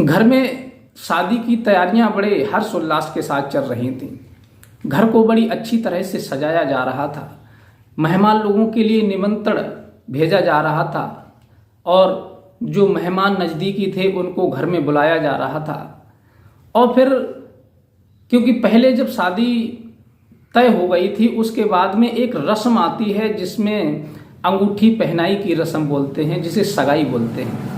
घर में शादी की तैयारियां बड़े हर्षोल्लास के साथ चल रही थीं। घर को बड़ी अच्छी तरह से सजाया जा रहा था। मेहमान लोगों के लिए निमंत्रण भेजा जा रहा था और जो मेहमान नज़दीकी थे उनको घर में बुलाया जा रहा था। और फिर क्योंकि पहले जब शादी तय हो गई थी उसके बाद में एक रस्म आती है जिसमें अंगूठी पहनाई की रस्म बोलते हैं, जिसे सगाई बोलते हैं।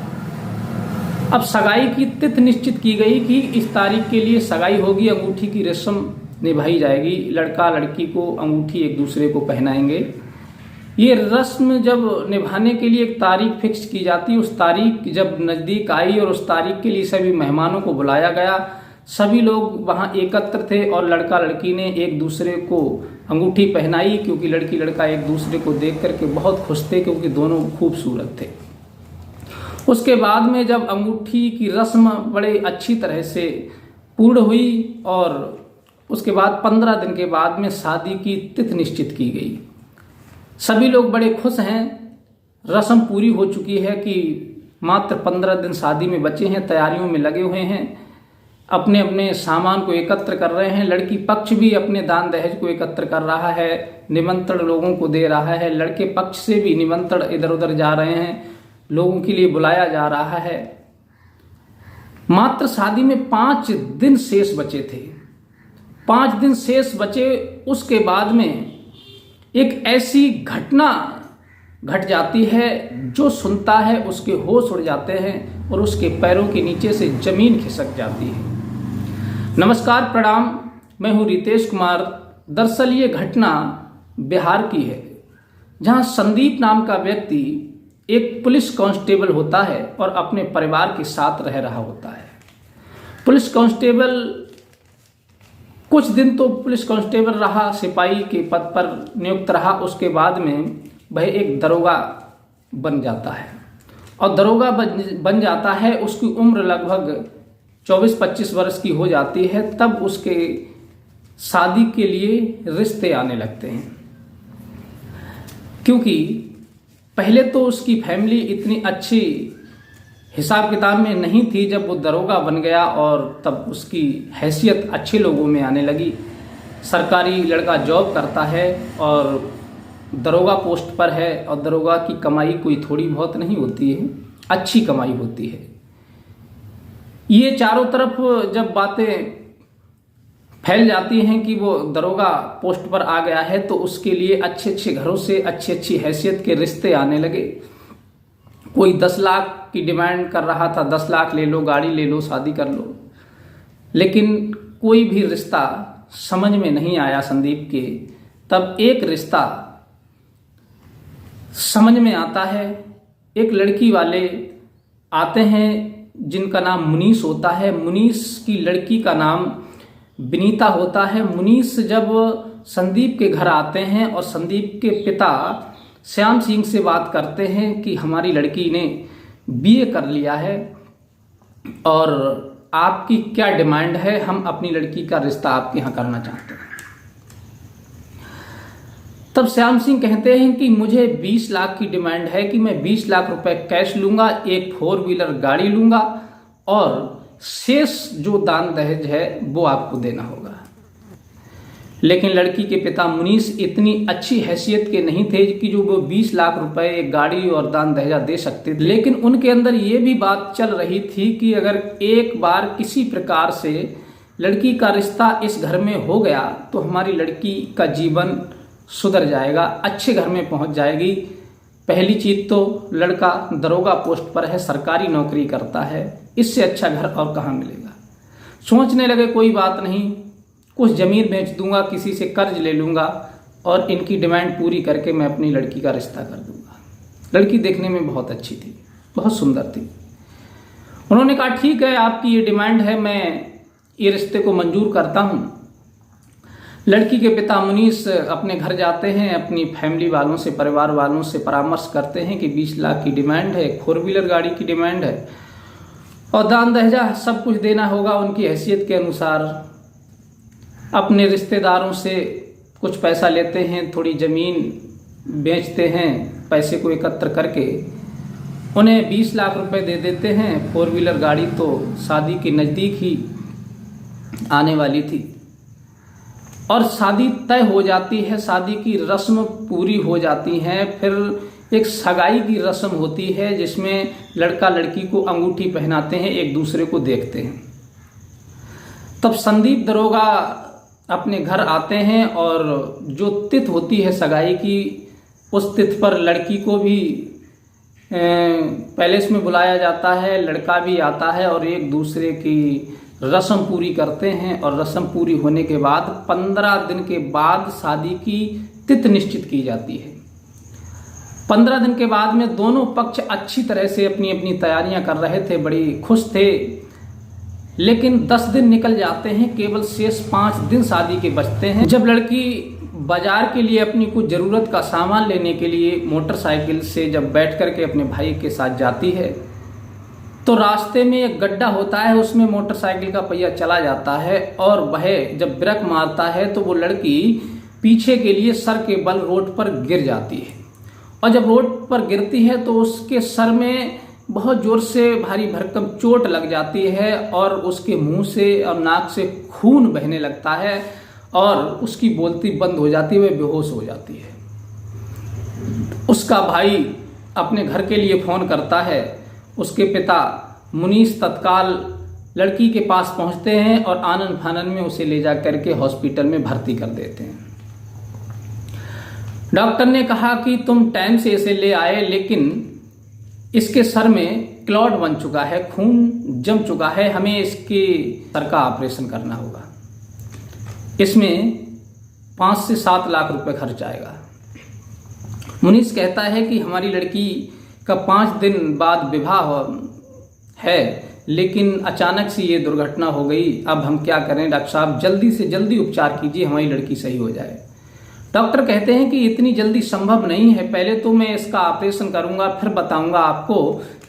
अब सगाई की तिथि निश्चित की गई कि इस तारीख के लिए सगाई होगी, अंगूठी की रस्म निभाई जाएगी, लड़का लड़की को अंगूठी एक दूसरे को पहनाएंगे। ये रस्म जब निभाने के लिए एक तारीख फिक्स की जाती, उस तारीख जब नज़दीक आई और उस तारीख के लिए सभी मेहमानों को बुलाया गया, सभी लोग वहाँ एकत्र थे और लड़का लड़की ने एक दूसरे को अंगूठी पहनाई, क्योंकि लड़की लड़का एक दूसरे को देख करके बहुत खुश थे क्योंकि दोनों खूबसूरत थे। उसके बाद में जब अंगूठी की रस्म बड़े अच्छी तरह से पूर्ण हुई और उसके बाद 15 दिन के बाद में शादी की तिथि निश्चित की गई। सभी लोग बड़े खुश हैं, रस्म पूरी हो चुकी है कि मात्र 15 दिन शादी में बचे हैं, तैयारियों में लगे हुए हैं, अपने अपने सामान को एकत्र कर रहे हैं। लड़की पक्ष भी अपने दान दहेज को एकत्र कर रहा है, निमंत्रण लोगों को दे रहा है। लड़के पक्ष से भी निमंत्रण इधर उधर जा रहे हैं, लोगों के लिए बुलाया जा रहा है। मात्र शादी में 5 दिन शेष बचे थे। 5 दिन शेष बचे, उसके बाद में एक ऐसी घटना घट जाती है जो सुनता है उसके होश उड़ जाते हैं और उसके पैरों के नीचे से जमीन खिसक जाती है। नमस्कार, प्रणाम, मैं हूँ रितेश कुमार। दरअसल ये घटना बिहार की है, जहाँ संदीप नाम का व्यक्ति एक पुलिस कांस्टेबल होता है और अपने परिवार के साथ रह रहा होता है। पुलिस कांस्टेबल कुछ दिन तो पुलिस कांस्टेबल रहा, सिपाही के पद पर नियुक्त रहा। उसके बाद में वह एक दरोगा बन जाता है और दरोगा बन जाता है। उसकी उम्र लगभग 24-25 वर्ष की हो जाती है। तब उसके शादी के लिए रिश्ते आने लगते हैं, क्योंकि पहले तो उसकी फैमिली इतनी अच्छी हिसाब किताब में नहीं थी। जब वो दरोगा बन गया और तब उसकी हैसियत अच्छे लोगों में आने लगी। सरकारी लड़का जॉब करता है और दरोगा पोस्ट पर है और दरोगा की कमाई कोई थोड़ी बहुत नहीं होती है, अच्छी कमाई होती है। ये चारों तरफ जब बातें फैल जाती हैं कि वो दरोगा पोस्ट पर आ गया है तो उसके लिए अच्छे अच्छे घरों से अच्छी अच्छी हैसियत के रिश्ते आने लगे। कोई 10 लाख की डिमांड कर रहा था, 10 लाख ले लो, गाड़ी ले लो, शादी कर लो। लेकिन कोई भी रिश्ता समझ में नहीं आया संदीप के। तब एक रिश्ता समझ में आता है। एक लड़की वाले आते हैं जिनका नाम मुनीस होता है। मुनीस की लड़की का नाम विनीता होता है। मुनीस जब संदीप के घर आते हैं और संदीप के पिता श्याम सिंह से बात करते हैं कि हमारी लड़की ने बीए कर लिया है और आपकी क्या डिमांड है, हम अपनी लड़की का रिश्ता आपके यहाँ करना चाहते हैं। तब श्याम सिंह कहते हैं कि मुझे 20 लाख की डिमांड है कि मैं 20 लाख रुपए कैश लूंगा, एक 4 व्हीलर गाड़ी लूंगा और शेष जो दान दहेज है वो आपको देना होगा। लेकिन लड़की के पिता मुनीस इतनी अच्छी हैसियत के नहीं थे कि जो वो 20 लाख रुपए एक गाड़ी और दान दहेजा दे सकते थे। लेकिन उनके अंदर ये भी बात चल रही थी कि अगर एक बार किसी प्रकार से लड़की का रिश्ता इस घर में हो गया तो हमारी लड़की का जीवन सुधर जाएगा, अच्छे घर में पहुंच जाएगी। पहली चीज तो लड़का दरोगा पोस्ट पर है, सरकारी नौकरी करता है, इससे अच्छा घर और कहाँ मिलेगा। सोचने लगे कोई बात नहीं, कुछ ज़मीन बेच दूंगा, किसी से कर्ज ले लूंगा और इनकी डिमांड पूरी करके मैं अपनी लड़की का रिश्ता कर दूंगा। लड़की देखने में बहुत अच्छी थी, बहुत सुंदर थी। उन्होंने कहा ठीक है, आपकी ये डिमांड है, मैं ये रिश्ते को मंजूर करता हूँ। लड़की के पिता मुनीस अपने घर जाते हैं, अपनी फैमिली वालों से, परिवार वालों से परामर्श करते हैं कि 20 लाख की डिमांड है, 4 व्हीलर गाड़ी की डिमांड है और दान दहेजा सब कुछ देना होगा उनकी हैसियत के अनुसार। अपने रिश्तेदारों से कुछ पैसा लेते हैं, थोड़ी ज़मीन बेचते हैं, पैसे को एकत्र करके उन्हें 20 लाख रुपए दे देते हैं। 4 व्हीलर गाड़ी तो शादी के नज़दीक ही आने वाली थी और शादी तय हो जाती है, शादी की रस्म पूरी हो जाती है। फिर एक सगाई की रस्म होती है जिसमें लड़का लड़की को अंगूठी पहनाते हैं, एक दूसरे को देखते हैं। तब संदीप दरोगा अपने घर आते हैं और जो तिथि होती है सगाई की, उस तिथि पर लड़की को भी पैलेस में बुलाया जाता है, लड़का भी आता है और एक दूसरे की रस्म पूरी करते हैं। और रस्म पूरी होने के बाद 15 दिन के बाद शादी की तिथि निश्चित की जाती है। 15 दिन के बाद में दोनों पक्ष अच्छी तरह से अपनी अपनी तैयारियां कर रहे थे, बड़ी खुश थे। लेकिन 10 दिन निकल जाते हैं, केवल शेष 5 दिन शादी के बचते हैं। जब लड़की बाजार के लिए अपनी कुछ ज़रूरत का सामान लेने के लिए मोटरसाइकिल से जब बैठ करके अपने भाई के साथ जाती है तो रास्ते में एक गड्ढा होता है, उसमें मोटरसाइकिल का पहिया चला जाता है और वह जब ब्रेक मारता है तो वो लड़की पीछे के लिए सर के बल रोड पर गिर जाती है। और जब रोड पर गिरती है तो उसके सर में बहुत जोर से भारी भरकम चोट लग जाती है और उसके मुंह से और नाक से खून बहने लगता है और उसकी बोलती बंद हो जाती है, वह बेहोश हो जाती है। उसका भाई अपने घर के लिए फ़ोन करता है। उसके पिता मुनीस तत्काल लड़की के पास पहुंचते हैं और आनन फानन में उसे ले जा करके हॉस्पिटल में भर्ती कर देते हैं। डॉक्टर ने कहा कि तुम टाइम से इसे ले आए, लेकिन इसके सर में क्लॉट बन चुका है, खून जम चुका है, हमें इसके सर का ऑपरेशन करना होगा। इसमें 5 से 7 लाख रुपए खर्च आएगा। मुनीस कहता है कि हमारी लड़की का 5 दिन बाद विवाह है, लेकिन अचानक से ये दुर्घटना हो गई। अब हम क्या करें डॉक्टर साहब, जल्दी से जल्दी उपचार कीजिए, हमारी लड़की सही हो जाए। डॉक्टर कहते हैं कि इतनी जल्दी संभव नहीं है, पहले तो मैं इसका ऑपरेशन करूंगा, फिर बताऊंगा आपको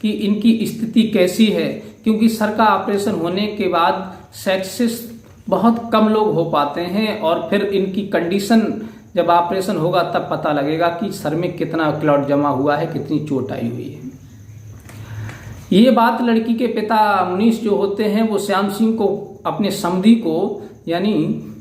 कि इनकी स्थिति कैसी है, क्योंकि सर का ऑपरेशन होने के बाद सक्सेस बहुत कम लोग हो पाते हैं और फिर इनकी कंडीशन जब ऑपरेशन होगा तब पता लगेगा कि सर में कितना क्लॉट जमा हुआ है, कितनी चोट आई हुई है। ये बात लड़की के पिता मुनीस जो होते हैं वो श्याम सिंह को, अपने समधी को, यानी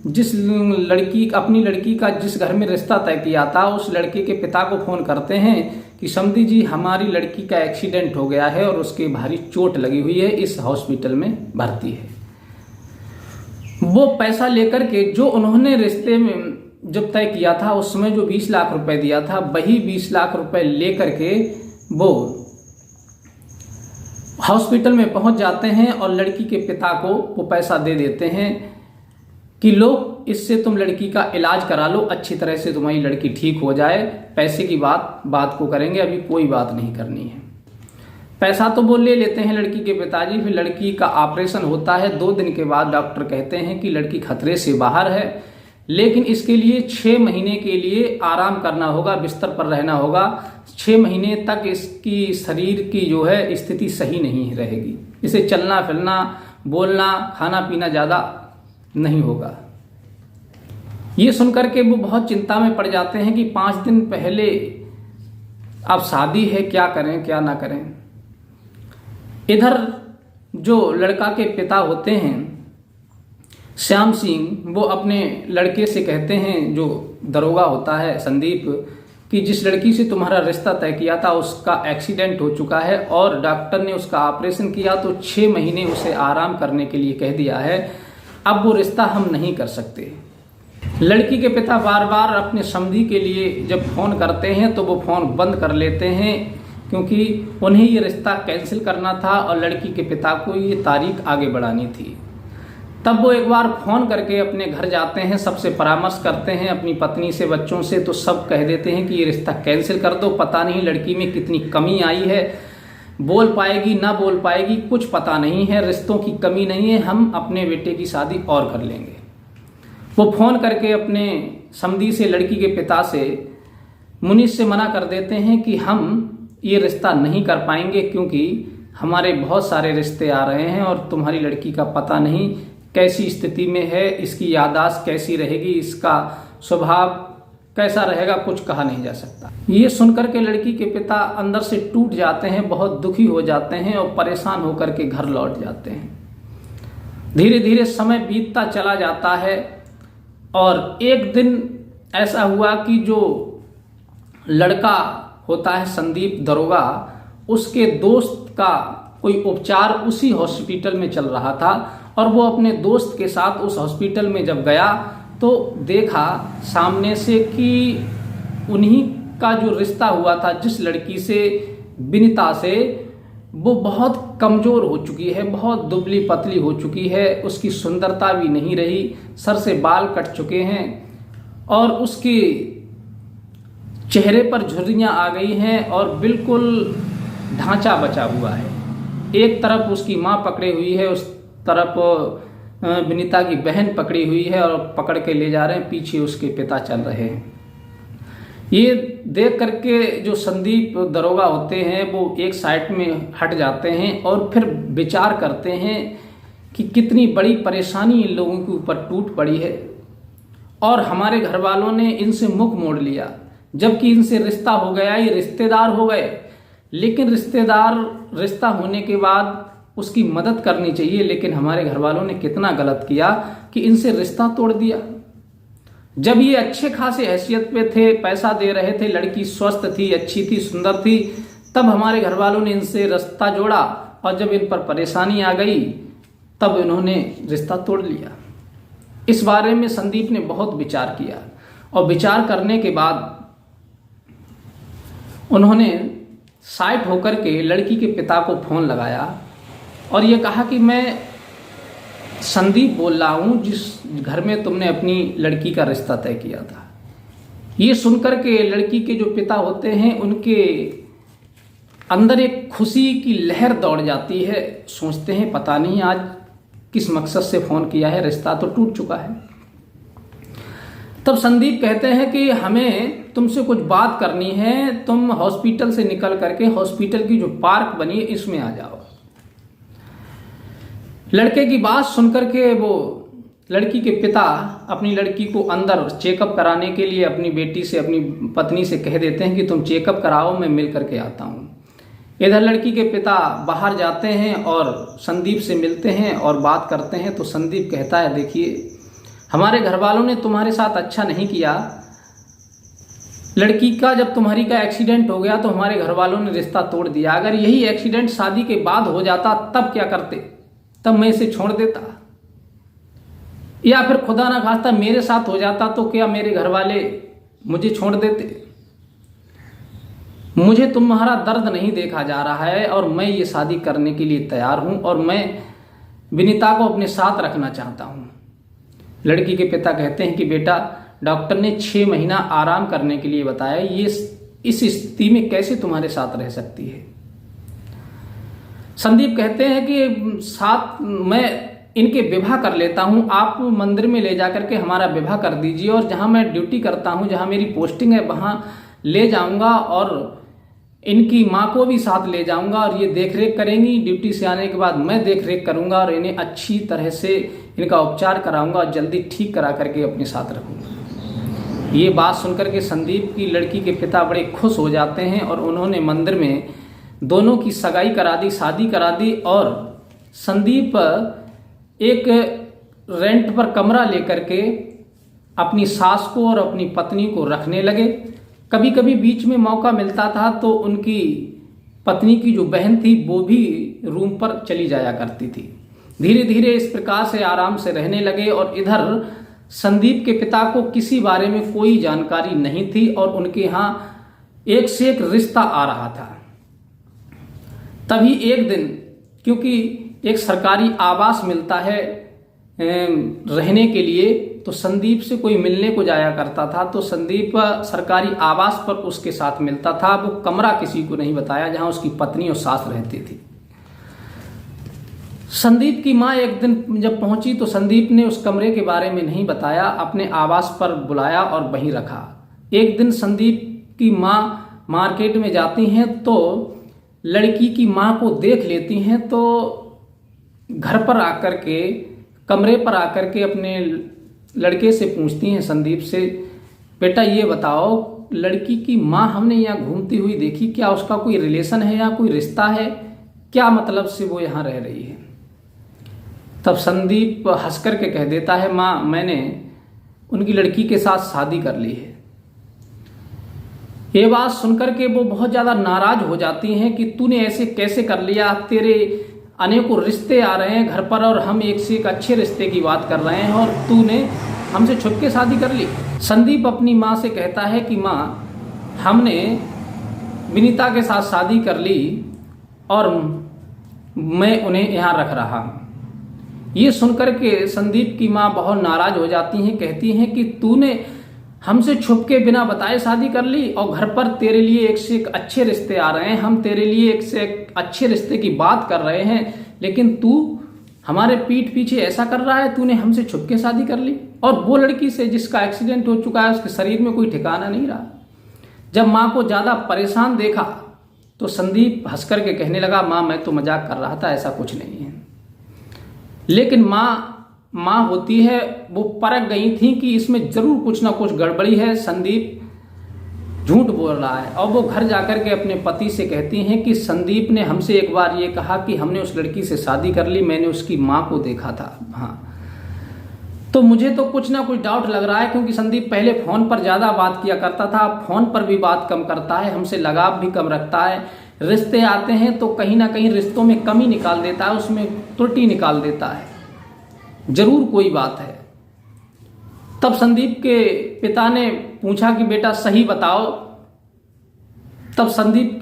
जिस लड़की अपनी लड़की का जिस घर में रिश्ता तय किया था उस लड़के के पिता को फोन करते हैं कि समधी जी, हमारी लड़की का एक्सीडेंट हो गया है और उसके भारी चोट लगी हुई है, इस हॉस्पिटल में भर्ती है। वो पैसा लेकर के जो उन्होंने रिश्ते में जब तय किया था उसमें जो 20 लाख रुपए दिया था, वही 20 लाख रुपए लेकर के वो हॉस्पिटल में पहुंच जाते हैं और लड़की के पिता को वो पैसा दे देते हैं कि लो, इससे तुम लड़की का इलाज करा लो, अच्छी तरह से तुम्हारी लड़की ठीक हो जाए, पैसे की बात को करेंगे, अभी कोई बात नहीं करनी है। पैसा तो वो ले लेते हैं लड़की के पिताजी। फिर लड़की का ऑपरेशन होता है। 2 दिन के बाद डॉक्टर कहते हैं कि लड़की खतरे से बाहर है, लेकिन इसके लिए 6 महीने के लिए आराम करना होगा, बिस्तर पर रहना होगा। 6 महीने तक इसकी शरीर की जो है स्थिति सही नहीं रहेगी, इसे चलना फिरना, बोलना, खाना पीना ज़्यादा नहीं होगा। ये सुनकर के वो बहुत चिंता में पड़ जाते हैं कि 5 दिन पहले अब शादी है, क्या करें क्या ना करें। इधर जो लड़का के पिता होते हैं श्याम सिंह, वो अपने लड़के से कहते हैं, जो दरोगा होता है संदीप, कि जिस लड़की से तुम्हारा रिश्ता तय किया था उसका एक्सीडेंट हो चुका है और डॉक्टर ने उसका ऑपरेशन किया तो 6 महीने उसे आराम करने के लिए कह दिया है, अब वो रिश्ता हम नहीं कर सकते। लड़की के पिता बार बार अपने समधी के लिए जब फ़ोन करते हैं तो वो फ़ोन बंद कर लेते हैं, क्योंकि उन्हें ये रिश्ता कैंसिल करना था और लड़की के पिता को ये तारीख आगे बढ़ानी थी। तब वो एक बार फ़ोन करके अपने घर जाते हैं, सबसे परामर्श करते हैं, अपनी पत्नी से, बच्चों से, तो सब कह देते हैं कि ये रिश्ता कैंसिल कर दो। पता नहीं लड़की में कितनी कमी आई है, बोल पाएगी ना बोल पाएगी कुछ पता नहीं है, रिश्तों की कमी नहीं है, हम अपने बेटे की शादी और कर लेंगे। वो फ़ोन करके अपने समधी से, लड़की के पिता से, मुनीस से मना कर देते हैं कि हम ये रिश्ता नहीं कर पाएंगे, क्योंकि हमारे बहुत सारे रिश्ते आ रहे हैं और तुम्हारी लड़की का पता नहीं कैसी स्थिति में है, इसकी याददाश्त कैसी रहेगी, इसका स्वभाव कैसा रहेगा कुछ कहा नहीं जा सकता। ये सुनकर के लड़की के पिता अंदर से टूट जाते हैं, बहुत दुखी हो जाते हैं और परेशान होकर के घर लौट जाते हैं। धीरे धीरे समय बीतता चला जाता है और एक दिन ऐसा हुआ कि जो लड़का होता है संदीप दरोगा, उसके दोस्त का कोई उपचार उसी हॉस्पिटल में चल रहा था और वो अपने दोस्त के साथ उस हॉस्पिटल में जब गया तो देखा सामने से कि उन्हीं का जो रिश्ता हुआ था जिस लड़की से, विनीता से, वो बहुत कमजोर हो चुकी है, बहुत दुबली पतली हो चुकी है, उसकी सुंदरता भी नहीं रही, सर से बाल कट चुके हैं और उसके चेहरे पर झुर्रियां आ गई हैं और बिल्कुल ढांचा बचा हुआ है। एक तरफ उसकी माँ पकड़े हुई है, उस तरफ विनीता की बहन पकड़ी हुई है और पकड़ के ले जा रहे हैं, पीछे उसके पिता चल रहे हैं। ये देख करके जो संदीप दरोगा होते हैं वो एक साइड में हट जाते हैं और फिर विचार करते हैं कि कितनी बड़ी परेशानी इन लोगों के ऊपर टूट पड़ी है और हमारे घर वालों ने इनसे मुख मोड़ लिया, जबकि इनसे रिश्ता हो गया, ये रिश्तेदार हो गए। लेकिन रिश्ता होने के बाद उसकी मदद करनी चाहिए, लेकिन हमारे घर वालों ने कितना गलत किया कि इनसे रिश्ता तोड़ दिया। जब ये अच्छे खासे हैसियत पे थे, पैसा दे रहे थे, लड़की स्वस्थ थी, अच्छी थी, सुंदर थी, तब हमारे घर वालों ने इनसे रिश्ता जोड़ा और जब इन पर परेशानी आ गई तब इन्होंने रिश्ता तोड़ लिया। इस बारे में संदीप ने बहुत विचार किया और विचार करने के बाद उन्होंने साइड होकर के लड़की के पिता को फोन लगाया और ये कहा कि मैं संदीप बोल रहा हूं, जिस घर में तुमने अपनी लड़की का रिश्ता तय किया था। ये सुनकर के लड़की के जो पिता होते हैं उनके अंदर एक खुशी की लहर दौड़ जाती है। सोचते हैं पता नहीं आज किस मकसद से फोन किया है, रिश्ता तो टूट चुका है। तब संदीप कहते हैं कि हमें तुमसे कुछ बात करनी है, तुम हॉस्पिटल से निकल करके हॉस्पिटल की जो पार्क बनी है इसमें आ जाओ। लड़के की बात सुनकर के वो लड़की के पिता अपनी लड़की को अंदर चेकअप कराने के लिए अपनी बेटी से, अपनी पत्नी से कह देते हैं कि तुम चेकअप कराओ, मैं मिल करके आता हूँ। इधर लड़की के पिता बाहर जाते हैं और संदीप से मिलते हैं और बात करते हैं। तो संदीप कहता है देखिए हमारे घर वालों ने तुम्हारे साथ अच्छा नहीं किया, लड़की का जब तुम्हारी का एक्सीडेंट हो गया तो हमारे घर वालों ने रिश्ता तोड़ दिया। अगर यही एक्सीडेंट शादी के बाद हो जाता तब क्या करते? तब मैं इसे छोड़ देता, या फिर खुदा ना खास्ता मेरे साथ हो जाता तो क्या मेरे घर वाले मुझे छोड़ देते? मुझे तुम्हारा दर्द नहीं देखा जा रहा है और मैं ये शादी करने के लिए तैयार हूं और मैं विनीता को अपने साथ रखना चाहता हूं। लड़की के पिता कहते हैं कि बेटा डॉक्टर ने 6 महीना आराम करने के लिए बताया, ये इस स्थिति में कैसे तुम्हारे साथ रह सकती है? संदीप कहते हैं कि साथ मैं इनके विवाह कर लेता हूं, आप मंदिर में ले जाकर के हमारा विवाह कर दीजिए और जहां मैं ड्यूटी करता हूं, जहां मेरी पोस्टिंग है वहां ले जाऊंगा और इनकी माँ को भी साथ ले जाऊंगा और ये देख रेख करेंगी। ड्यूटी से आने के बाद मैं देख रेख करूंगा और इन्हें अच्छी तरह से इनका उपचार कराऊंगा और जल्दी ठीक करा करके अपने साथ रखूंगा। ये बात सुनकर के संदीप की लड़की के पिता बड़े खुश हो जाते हैं और उन्होंने मंदिर में दोनों की सगाई करा दी, शादी करा दी और संदीप एक रेंट पर कमरा लेकर के अपनी सास को और अपनी पत्नी को रखने लगे। कभी कभी बीच में मौका मिलता था तो उनकी पत्नी की जो बहन थी वो भी रूम पर चली जाया करती थी। धीरे धीरे इस प्रकार से आराम से रहने लगे और इधर संदीप के पिता को किसी बारे में कोई जानकारी नहीं थी और उनके यहाँ एक से एक रिश्ता आ रहा था। तभी एक दिन, क्योंकि एक सरकारी आवास मिलता है रहने के लिए, तो संदीप से कोई मिलने को जाया करता था। तो संदीप सरकारी आवास पर उसके साथ मिलता था। वो कमरा किसी को नहीं बताया जहां उसकी पत्नी और सास रहती थी। संदीप की माँ एक दिन जब पहुंची तो संदीप ने उस कमरे के बारे में नहीं बताया, अपने आवास पर बुलाया और वहीं रखा। एक दिन संदीप की माँ मार्केट में जाती हैं तो लड़की की माँ को देख लेती हैं, तो घर पर आकर के, कमरे पर आकर के अपने लड़के से पूछती हैं संदीप से, बेटा ये बताओ, लड़की की माँ हमने यहाँ घूमती हुई देखी, क्या उसका कोई रिलेशन है या कोई रिश्ता है? क्या मतलब से वो यहाँ रह रही है? तब संदीप हंस कर के कह देता है, माँ मैंने उनकी लड़की के साथ शादी कर ली है। ये बात सुनकर के वो बहुत ज़्यादा नाराज हो जाती हैं कि तूने ऐसे कैसे कर लिया, तेरे अनेकों रिश्ते आ रहे हैं घर पर और हम एक से एक अच्छे रिश्ते की बात कर रहे हैं और तूने हमसे छुप के शादी कर ली। संदीप अपनी माँ से कहता है कि माँ, हमने विनीता के साथ शादी कर ली और मैं उन्हें यहाँ रख रहा हूँ। ये सुनकर के संदीप की माँ बहुत नाराज हो जाती हैं, कहती हैं कि तूने हमसे छुप के बिना बताए शादी कर ली और घर पर तेरे लिए एक से एक अच्छे रिश्ते आ रहे हैं, हम तेरे लिए एक से एक अच्छे रिश्ते की बात कर रहे हैं, लेकिन तू हमारे पीठ पीछे ऐसा कर रहा है, तूने हमसे छुप के शादी कर ली। और वो लड़की से जिसका एक्सीडेंट हो चुका है, उसके शरीर में कोई ठिकाना नहीं रहा। जब माँ को ज़्यादा परेशान देखा तो संदीप हंस कर के कहने लगा, माँ मैं तो मजाक कर रहा था, ऐसा कुछ नहीं है। लेकिन माँ होती है, वो परख गई थी कि इसमें जरूर कुछ ना कुछ गड़बड़ी है, संदीप झूठ बोल रहा है। और वो घर जाकर के अपने पति से कहती हैं कि संदीप ने हमसे एक बार ये कहा कि हमने उस लड़की से शादी कर ली, मैंने उसकी माँ को देखा था। हाँ, तो मुझे तो कुछ ना कुछ डाउट लग रहा है, क्योंकि संदीप पहले फोन पर ज्यादा बात किया करता था, फोन पर भी बात कम करता है, हमसे लगाव भी कम रखता है। रिश्ते आते हैं तो कहीं ना कहीं रिश्तों में कमी निकाल देता है, उसमें त्रुटि निकाल देता है, जरूर कोई बात है। तब संदीप के पिता ने पूछा कि बेटा सही बताओ। तब संदीप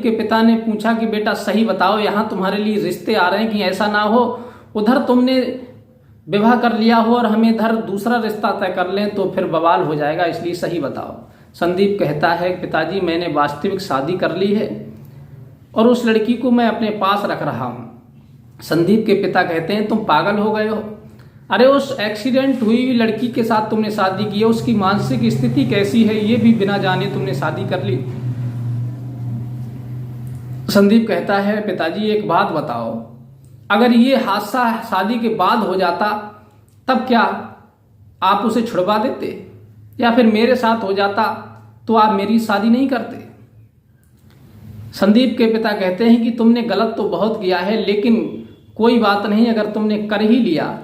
के पिता ने पूछा कि बेटा सही बताओ, यहाँ तुम्हारे लिए रिश्ते आ रहे हैं, कि ऐसा ना हो उधर तुमने विवाह कर लिया हो और हमें इधर दूसरा रिश्ता तय कर लें तो फिर बवाल हो जाएगा, इसलिए सही बताओ। संदीप कहता है, पिताजी मैंने वास्तविक शादी कर ली है और उस लड़की को मैं अपने पास रख रहा हूँ। संदीप के पिता कहते हैं, तुम पागल हो गए हो? अरे उस एक्सीडेंट हुई लड़की के साथ तुमने शादी की है, उसकी मानसिक स्थिति कैसी है ये भी बिना जाने तुमने शादी कर ली। संदीप कहता है, पिताजी एक बात बताओ, अगर ये हादसा शादी के बाद हो जाता तब क्या आप उसे छुड़वा देते, या फिर मेरे साथ हो जाता तो आप मेरी शादी नहीं करते? संदीप के पिता कहते हैं कि तुमने गलत तो बहुत किया है, लेकिन कोई बात नहीं, अगर तुमने कर ही लिया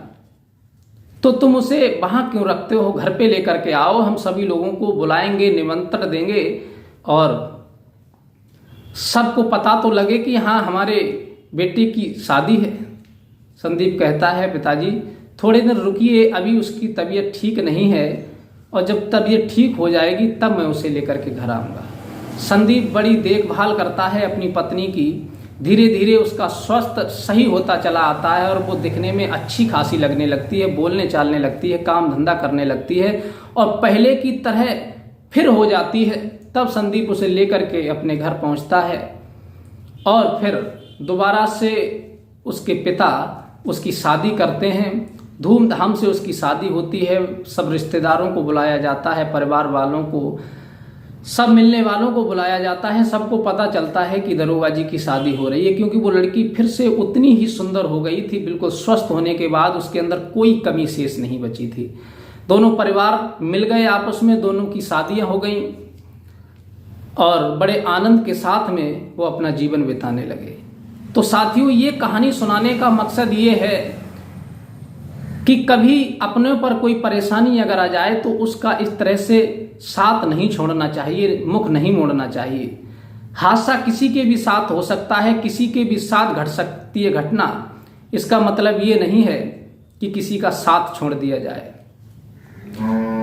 तो तुम उसे वहां क्यों रखते हो? घर पे लेकर के आओ, हम सभी लोगों को बुलाएंगे, निमंत्रण देंगे और सबको पता तो लगे कि हाँ हमारे बेटे की शादी है। संदीप कहता है, पिताजी थोड़े दिन रुकिए, अभी उसकी तबीयत ठीक नहीं है और जब तबीयत ठीक हो जाएगी तब मैं उसे लेकर के घर आऊँगा। संदीप बड़ी देखभाल करता है अपनी पत्नी की, धीरे धीरे उसका स्वास्थ्य सही होता चला आता है और वो दिखने में अच्छी खासी लगने लगती है, बोलने चालने लगती है, काम धंधा करने लगती है और पहले की तरह फिर हो जाती है। तब संदीप उसे लेकर के अपने घर पहुंचता है और फिर दोबारा से उसके पिता उसकी शादी करते हैं। धूमधाम से उसकी शादी होती है, सब रिश्तेदारों को बुलाया जाता है, परिवार वालों को, सब मिलने वालों को बुलाया जाता है। सबको पता चलता है कि दरोगा जी की शादी हो रही है, क्योंकि वो लड़की फिर से उतनी ही सुंदर हो गई थी। बिल्कुल स्वस्थ होने के बाद उसके अंदर कोई कमी शेष नहीं बची थी। दोनों परिवार मिल गए आपस में, दोनों की शादियां हो गई और बड़े आनंद के साथ में वो अपना जीवन बिताने लगे। तो साथियों, ये कहानी सुनाने का मकसद ये है कि कभी अपने पर कोई परेशानी अगर आ जाए तो उसका इस तरह से साथ नहीं छोड़ना चाहिए, मुख नहीं मोड़ना चाहिए। हादसा किसी के भी साथ हो सकता है, किसी के भी साथ घट सकती है घटना। इसका मतलब ये नहीं है कि किसी का साथ छोड़ दिया जाए।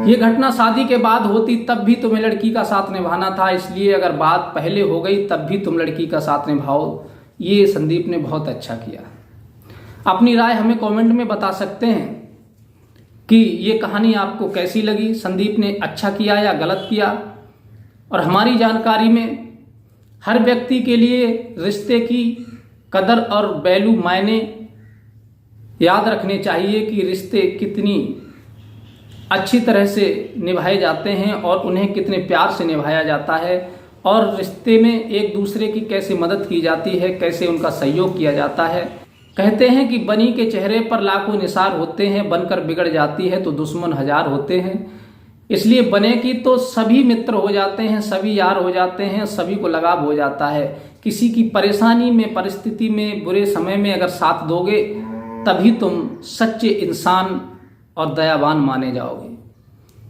ये घटना शादी के बाद होती तब भी तुम्हें लड़की का साथ निभाना था, इसलिए अगर बात पहले हो गई तब भी तुम लड़की का साथ निभाओ। ये संदीप ने बहुत अच्छा किया। अपनी राय हमें कमेंट में बता सकते हैं कि ये कहानी आपको कैसी लगी, संदीप ने अच्छा किया या गलत किया। और हमारी जानकारी में हर व्यक्ति के लिए रिश्ते की कदर और वैल्यू मायने याद रखने चाहिए कि रिश्ते कितनी अच्छी तरह से निभाए जाते हैं और उन्हें कितने प्यार से निभाया जाता है और रिश्ते में एक दूसरे की कैसे मदद की जाती है, कैसे उनका सहयोग किया जाता है। कहते हैं कि बनी के चेहरे पर लाखों निसार होते हैं, बनकर बिगड़ जाती है तो दुश्मन हजार होते हैं। इसलिए बने कि तो सभी मित्र हो जाते हैं, सभी यार हो जाते हैं, सभी को लगाव हो जाता है। किसी की परेशानी में, परिस्थिति में, बुरे समय में अगर साथ दोगे तभी तुम सच्चे इंसान और दयावान माने जाओगे।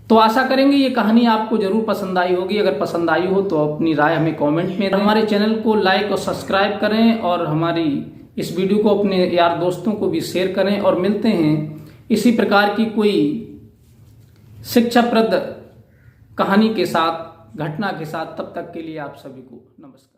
तो आशा करेंगे ये कहानी आपको जरूर पसंद आई होगी। अगर पसंद आई हो तो अपनी राय हमें कमेंट में, हमारे चैनल को लाइक और सब्सक्राइब करें और हमारी इस वीडियो को अपने यार दोस्तों को भी शेयर करें। और मिलते हैं इसी प्रकार की कोई शिक्षाप्रद कहानी के साथ, घटना के साथ। तब तक के लिए आप सभी को नमस्कार।